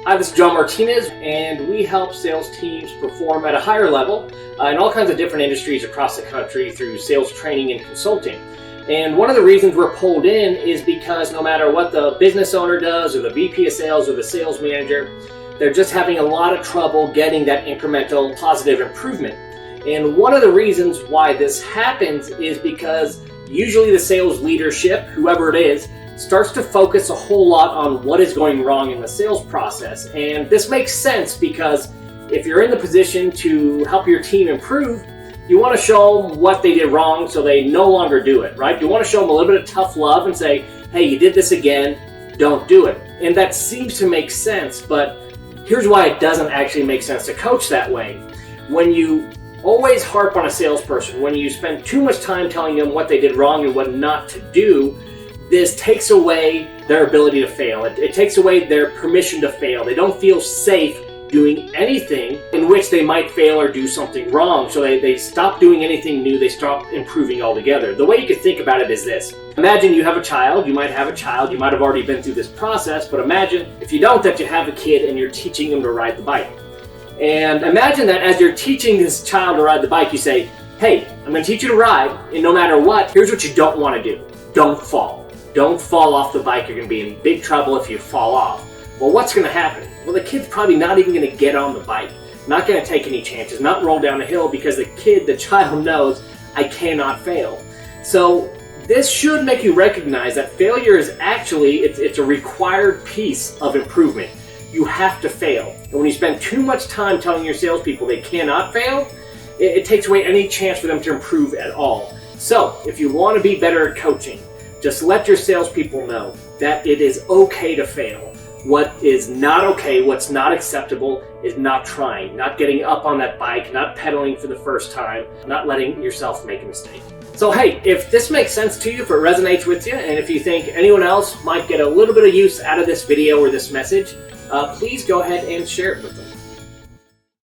Hi, this is John Martinez, and we help sales teams perform at a higher level in all kinds of different industries across the country through sales training and consulting. And one of the reasons we're pulled in is because no matter what the business owner does, or the VP of sales, or the sales manager, they're just having a lot of trouble getting that incremental positive improvement. And one of the reasons why this happens is because usually the sales leadership, whoever it is, starts to focus a whole lot on what is going wrong in the sales process. And this makes sense because if you're in the position to help your team improve, you want to show them what they did wrong so they no longer do it, right? You want to show them a little bit of tough love and say, hey, you did this again, don't do it. And that seems to make sense, but here's why it doesn't actually make sense to coach that way. When you always harp on a salesperson, when you spend too much time telling them what they did wrong and what not to do, this takes away their ability to fail. It takes away their permission to fail. They don't feel safe doing anything in which they might fail or do something wrong. So they stop doing anything new. They stop improving altogether. The way you could think about it is this. Imagine you have a child. You might have a child. You might have already been through this process. But imagine, if you don't, that you have a kid and you're teaching him to ride the bike. And imagine that as you're teaching this child to ride the bike, you say, hey, I'm going to teach you to ride. And no matter what, here's what you don't want to do. Don't fall. Don't fall off the bike. You're going to be in big trouble if you fall off. Well, what's going to happen? Well, the kid's probably not even going to get on the bike, not going to take any chances, not roll down a hill because the child knows I cannot fail. So this should make you recognize that failure is actually, it's a required piece of improvement. You have to fail. And when you spend too much time telling your salespeople they cannot fail, it takes away any chance for them to improve at all. So if you want to be better at coaching, just let your salespeople know that it is okay to fail. What is not okay, what's not acceptable, is not trying, not getting up on that bike, not pedaling for the first time, not letting yourself make a mistake. So hey, if this makes sense to you, if it resonates with you, and if you think anyone else might get a little bit of use out of this video or this message, please go ahead and share it with them.